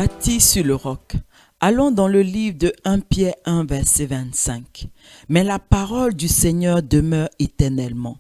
Bâti sur le roc. Allons dans le livre de 1 Pierre 1, verset 25. Mais la parole du Seigneur demeure éternellement.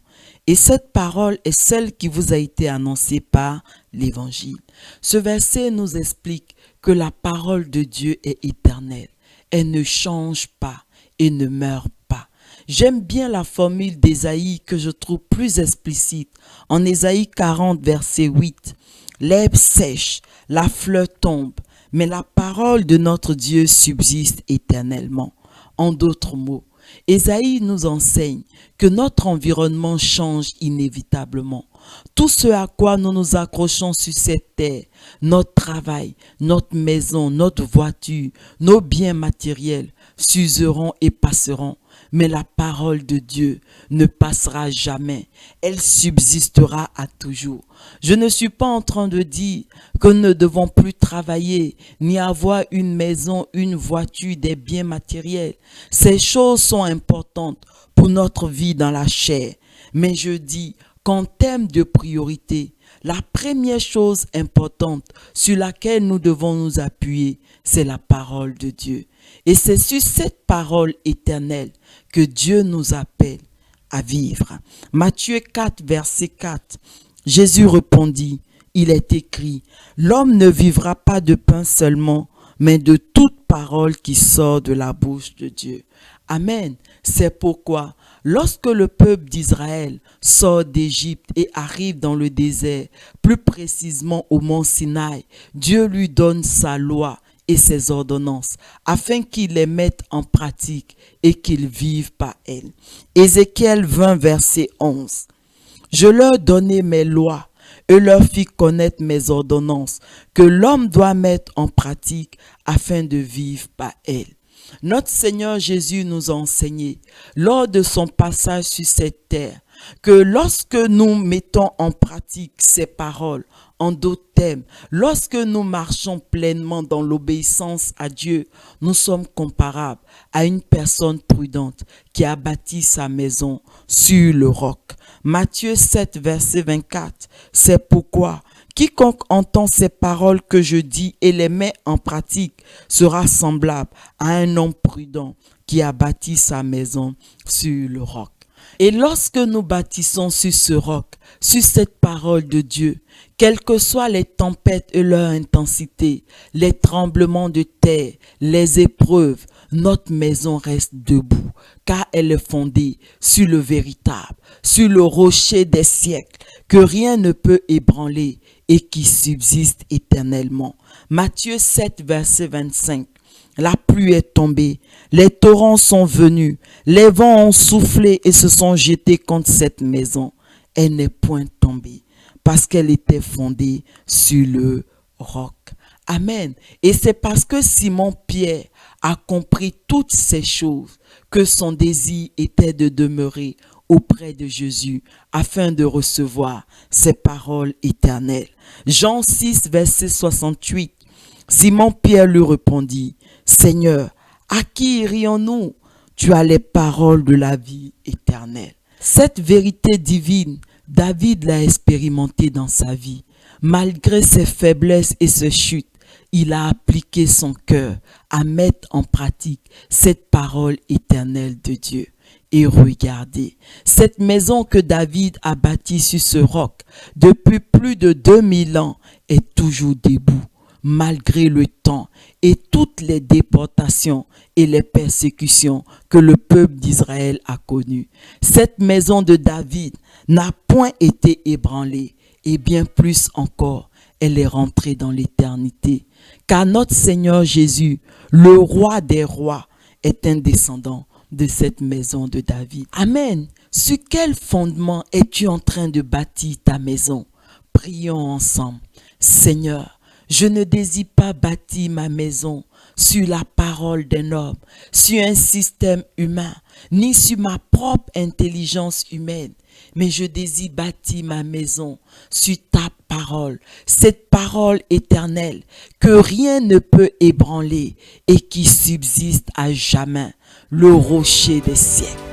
Et cette parole est celle qui vous a été annoncée par l'Évangile. Ce verset nous explique que la parole de Dieu est éternelle. Elle ne change pas et ne meurt pas. J'aime bien la formule d'Ésaïe que je trouve plus explicite. En Ésaïe 40, verset 8. L'herbe sèche, la fleur tombe, mais la parole de notre Dieu subsiste éternellement. En d'autres mots, Ésaïe nous enseigne que notre environnement change inévitablement. Tout ce à quoi nous nous accrochons sur cette terre, notre travail, notre maison, notre voiture, nos biens matériels, s'useront et passeront. Mais la parole de Dieu ne passera jamais. Elle subsistera à toujours. Je ne suis pas en train de dire que nous ne devons plus travailler, ni avoir une maison, une voiture, des biens matériels. Ces choses sont importantes pour notre vie dans la chair. Mais je dis qu'en termes de priorité, la première chose importante sur laquelle nous devons nous appuyer, c'est la parole de Dieu. Et c'est sur cette parole éternelle que Dieu nous appelle à vivre. Matthieu 4, verset 4. Jésus répondit, il est écrit, l'homme ne vivra pas de pain seulement, mais de toute parole qui sort de la bouche de Dieu. Amen. C'est pourquoi, lorsque le peuple d'Israël sort d'Égypte et arrive dans le désert, plus précisément au mont Sinaï, Dieu lui donne sa loi et ses ordonnances, afin qu'il les mette en pratique et qu'ils vivent par elles. Ézéchiel 20, verset 11. Je leur donnai mes lois et leur fis connaître mes ordonnances, que l'homme doit mettre en pratique afin de vivre par elles. Notre Seigneur Jésus nous a enseigné, lors de son passage sur cette terre, que lorsque nous mettons en pratique ces paroles, en d'autres termes, lorsque nous marchons pleinement dans l'obéissance à Dieu, nous sommes comparables à une personne prudente qui a bâti sa maison sur le roc. Matthieu 7, verset 24, c'est pourquoi quiconque entend ces paroles que je dis et les met en pratique sera semblable à un homme prudent qui a bâti sa maison sur le roc. Et lorsque nous bâtissons sur ce roc, sur cette parole de Dieu, quelles que soient les tempêtes et leur intensité, les tremblements de terre, les épreuves, notre maison reste debout, car elle est fondée sur le véritable, sur le rocher des siècles, que rien ne peut ébranler et qui subsiste éternellement. Matthieu 7, verset 25. La pluie est tombée, les torrents sont venus, les vents ont soufflé et se sont jetés contre cette maison. Elle n'est point tombée, parce qu'elle était fondée sur le roc. Amen. Et c'est parce que Simon-Pierre a compris toutes ces choses que son désir était de demeurer auprès de Jésus afin de recevoir ses paroles éternelles. Jean 6, verset 68. Simon-Pierre lui répondit, Seigneur, à qui irions-nous? Tu as les paroles de la vie éternelle. Cette vérité divine, David l'a expérimentée dans sa vie. Malgré ses faiblesses et ses chutes, il a appliqué son cœur à mettre en pratique cette parole éternelle de Dieu. Et regardez, cette maison que David a bâtie sur ce roc depuis plus de 2000 ans est toujours debout, malgré le temps et toutes les déportations et les persécutions que le peuple d'Israël a connues. Cette maison de David n'a point été ébranlée, et bien plus encore, elle est rentrée dans l'éternité. Car notre Seigneur Jésus, le roi des rois, est un descendant de cette maison de David. Amen. Sur quel fondement es-tu en train de bâtir ta maison? Prions ensemble. Seigneur, je ne désire pas bâtir ma maison sur la parole d'un homme, sur un système humain, ni sur ma propre intelligence humaine, mais je désire bâtir ma maison sur ta parole, cette parole éternelle que rien ne peut ébranler et qui subsiste à jamais, le rocher des siècles.